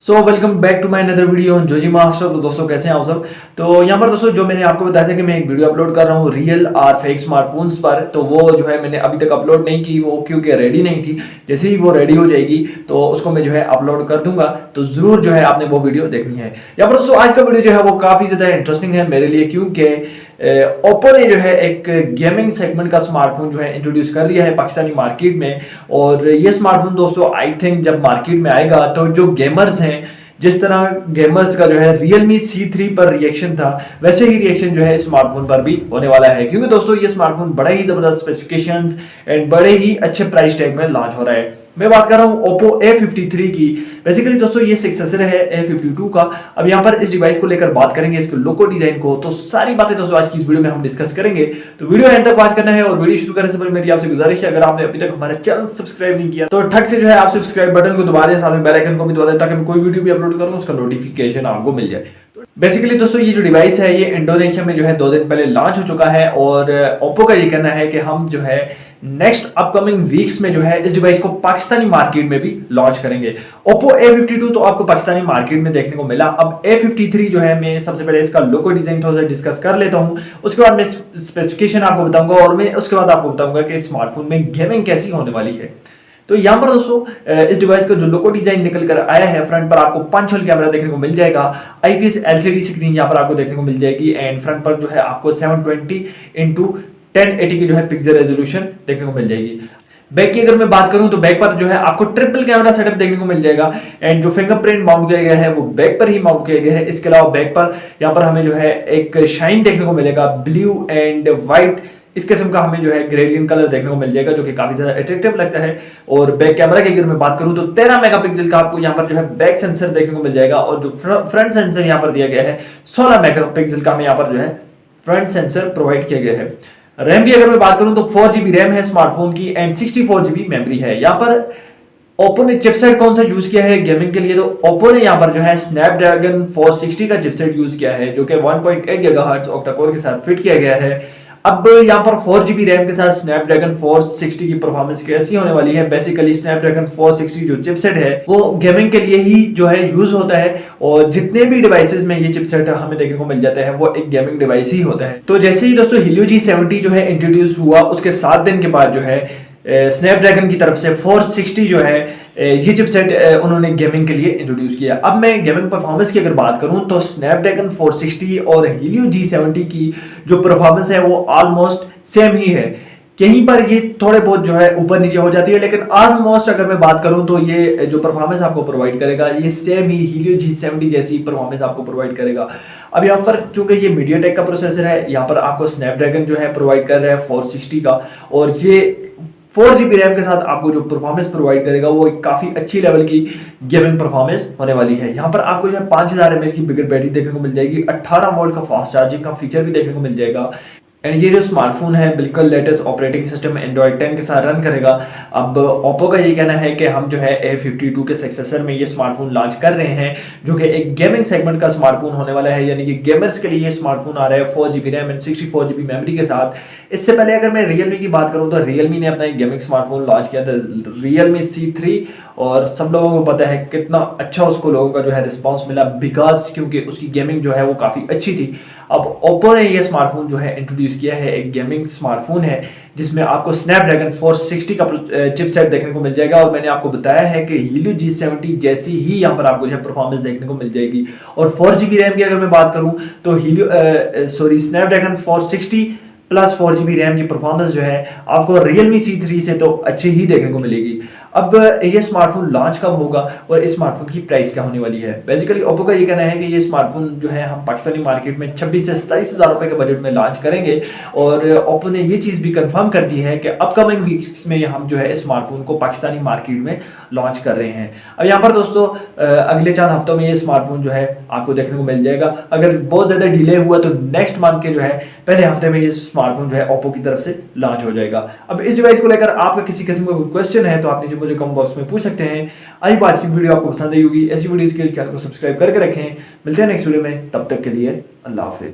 So welcome back to my another video on जोजी master. तो दोस्तों कैसे हैं आप सब। तो यहाँ पर दोस्तों जो मैंने आपको बताया था कि मैं एक वीडियो अपलोड कर रहा हूँ रियल और फेक स्मार्टफोन्स पर, तो वो जो है मैंने अभी तक अपलोड नहीं की, वो क्योंकि रेडी नहीं थी। जैसे ही वो रेडी हो जाएगी तो उसको मैं जो है अपलोड कर दूंगा, तो जरूर जो है आपने वो वीडियो देखनी है। यहाँ पर दोस्तों आज का वीडियो जो है वो काफ़ी ज़्यादा इंटरेस्टिंग है मेरे लिए, क्योंकि ओप्पो ने जो है एक गेमिंग सेगमेंट का स्मार्टफोन जो है इंट्रोड्यूस कर दिया है पाकिस्तानी मार्केट में। और ये स्मार्टफोन दोस्तों आई थिंक जब मार्केट में आएगा तो जो गेमर्स हैं, जिस तरह गेमर्स का जो है Realme C3 पर रिएक्शन था, वैसे ही रिएक्शन जो है स्मार्टफोन पर भी होने वाला है। क्योंकि दोस्तों ये स्मार्टफोन बड़ा ही जबरदस्त स्पेसिफिकेशंस एंड बड़े ही अच्छे प्राइस टैग में लॉन्च हो रहा है। मैं बात कर रहा हूँ Oppo A53 की। बेसिकली दोस्तों ये सक्सेसर है A52 का। अब यहाँ पर इस डिवाइस को लेकर बात करेंगे, इसके लोगो डिजाइन को, तो सारी बातें दोस्तों आज की इस वीडियो में हम डिस्कस करेंगे। तो वीडियो एंड तक वॉच करना है। और वीडियो शुरू करने से पहले मेरी आपसे गुजारिश है, अगर आपने अभी तक हमारा चैनल सब्सक्राइब नहीं किया तो ठग से जो है आप सब्सक्राइब बटन को दबा दें, साथ में बेल आइकन को भी दबा दें, ताकि मैं कोई वीडियो भी अपलोड करूँ उसका नोटिफिकेशन आपको मिल जाए। बेसिकली दोस्तों ये जो डिवाइस है ये इंडोनेशिया में जो है 2 दिन पहले लॉन्च हो चुका है। और ओप्पो का ये कहना है कि हम जो है नेक्स्ट अपकमिंग वीक्स में जो है इस डिवाइस को पाकिस्तानी मार्केट में भी लॉन्च करेंगे। Oppo A52 तो आपको पाकिस्तानी मार्केट में देखने को मिला। अब A53 जो है, मैं सबसे पहले इसका लोगो डिजाइन थोड़ा सा डिस्कस कर लेता हूं, उसके बाद मैं स्पेसिफिकेशन आपको बताऊंगा और मैं उसके बाद आपको बताऊंगा कि स्मार्टफोन में गेमिंग कैसी होने वाली है। तो यहाँ पर दोस्तों इस डिवाइस का जो लोगो डिजाइन निकल कर आया है, फ्रंट पर आपको पंच होल कैमरा देखने को मिल जाएगा, आईपीएस एलसीडी स्क्रीन यहाँ पर आपको देखने को मिल जाएगी, एंड फ्रंट पर जो है आपको 720x1080 की जो है पिक्सल रेजोल्यूशन देखने को मिल जाएगी। बैक की अगर मैं बात करूं तो बैक पर जो है आपको ट्रिपल कैमरा सेटअप देखने को मिल जाएगा, एंड जो फिंगरप्रिंट माउंट किया गया है वो बैक पर ही माउंट किया गया है। इसके अलावा बैक पर यहाँ पर हमें जो है एक शाइन देखने को मिलेगा, ब्लू एंड व्हाइट इस किस्म का हमें जो है ग्रेडियंट कलर देखने को मिल जाएगा, जो कि काफी ज्यादा अट्रैक्टिव लगता है। और बैक कैमरा की अगर मैं बात करूं तो 13 मेगापिक्सल का आपको यहाँ पर जो है बैक सेंसर देखने को मिल जाएगा, और जो फ्रंट सेंसर यहाँ पर दिया गया है 16 मेगापिक्सल का हमें यहाँ पर जो है फ्रंट सेंसर प्रोवाइड किया गया है। रैम की अगर मैं बात करूं तो 4GB रैम है स्मार्टफोन की, एंड 64GB मेमोरी है। यहाँ पर ओप्पो ने चिपसेट कौन सा यूज किया है गेमिंग के लिए, तो ओप्पो ने यहाँ पर जो है स्नैपड्रैगन 460 का चिपसेट यूज किया है, जो कि 1.8 गीगाहर्ट्ज ऑक्टा कोर के साथ फिट किया गया है। अब यहाँ पर 4GB रैम के साथ स्नैपड्रैगन 460 की परफॉर्मेंस कैसी होने वाली है। बेसिकली स्नैपड्रैगन 460 जो चिपसेट है वो गेमिंग के लिए ही जो है यूज होता है, और जितने भी डिवाइसेस में ये चिपसेट हमें देखने को मिल जाता है वो एक गेमिंग डिवाइस ही होता है। तो जैसे ही दोस्तों Helio G70 जो है इंट्रोड्यूस हुआ, उसके 7 दिन के बाद जो है स्नैपड्रैगन की तरफ से 460 जो है ये चिपसेट उन्होंने गेमिंग के लिए इंट्रोड्यूस किया। अब मैं गेमिंग परफॉर्मेंस की अगर बात करूं तो स्नैपड्रैगन 460 और Helio G70 की जो परफॉर्मेंस है वो ऑलमोस्ट सेम ही है। कहीं पर ये थोड़े बहुत जो है ऊपर नीचे हो जाती है, लेकिन ऑलमोस्ट अगर मैं बात करूं तो ये जो परफॉर्मेंस आपको प्रोवाइड करेगा ये सेम ही Helio G70 जैसी परफॉर्मेंस आपको प्रोवाइड करेगा। अब यहाँ पर चूंकि ये MediaTek का प्रोसेसर है, यहाँ पर आपको स्नैपड्रैगन जो है प्रोवाइड कर रहा है 460 का, और ये 4GB रैम के साथ आपको जो परफॉर्मेंस प्रोवाइड करेगा वो एक काफ़ी अच्छी लेवल की गेमिंग परफॉर्मेंस होने वाली है। यहाँ पर आपको जो है 5000 mAh की बिगर बैटरी देखने को मिल जाएगी, 18 वोल्ट का फास्ट चार्जिंग का फीचर भी देखने को मिल जाएगा, एंड ये जो स्मार्टफोन है बिल्कुल लेटेस्ट ऑपरेटिंग सिस्टम एंड्रॉइड 10 के साथ रन करेगा। अब ओप्पो का ये कहना है कि हम जो है A52 के सक्सेसर में ये स्मार्टफोन लॉन्च कर रहे हैं, जो कि एक गेमिंग सेगमेंट का स्मार्टफोन होने वाला है, यानी कि गेमर्स के लिए ये स्मार्टफोन आ रहा है 4GB RAM and 64GB memory के साथ। इससे पहले अगर मैं Realme की बात करूँ तो Realme ने अपना एक गेमिंग स्मार्टफोन लॉन्च किया था Realme C3, और सब लोगों को पता है कितना अच्छा उसको लोगों का जो है रिस्पांस मिला, बिकॉज क्योंकि उसकी गेमिंग जो है वो काफ़ी अच्छी थी। अब ओप्पो ने ये स्मार्टफोन जो है इंट्रोड्यूस किया है, एक गेमिंग स्मार्टफोन है जिसमें आपको स्नैपड्रैगन 460 का चिपसेट देखने को मिल जाएगा, और मैंने आपको बताया है कि Helio G70 जैसी ही यहाँ पर आपको जो है परफॉर्मेंस देखने को मिल जाएगी। और 4GB रैम की अगर मैं बात करूँ तो स्नैपड्रैगन 460 प्लस 4GB रैम की परफॉर्मेंस जो है आपको Realme C3 से तो अच्छी ही देखने को मिलेगी। अब ये स्मार्टफोन लॉन्च कब होगा और इस स्मार्टफोन की प्राइस क्या होने वाली है। बेसिकली ओप्पो का ये कहना है कि ये स्मार्टफोन जो है हम पाकिस्तानी मार्केट में 26 से 27 हज़ार रुपये के बजट में लॉन्च करेंगे, और ओप्पो ने ये चीज़ भी कंफर्म कर दी है कि अपकमिंग वीक्स में हम जो है इस स्मार्टफोन को पाकिस्तानी मार्केट में लॉन्च कर रहे हैं। अब यहाँ पर दोस्तों अगले चंद हफ्तों में ये स्मार्टफोन जो है आपको देखने को मिल जाएगा। अगर बहुत ज़्यादा डिले हुआ तो नेक्स्ट मंथ के जो है पहले हफ्ते में ये स्मार्टफोन जो है ओप्पो की तरफ से लॉन्च हो जाएगा। अब इस डिवाइस को लेकर आपका किसी किस्म का क्वेश्चन है तो आप नीचे मुझे कमेंट बॉक्स में पूछ सकते हैं। आई बात की वीडियो आपको पसंद आई होगी, ऐसी वीडियोस के लिए चैनल को सब्सक्राइब करके रखें। मिलते हैं नेक्स्ट वीडियो में, तब तक के लिए अल्लाह हाफिज़।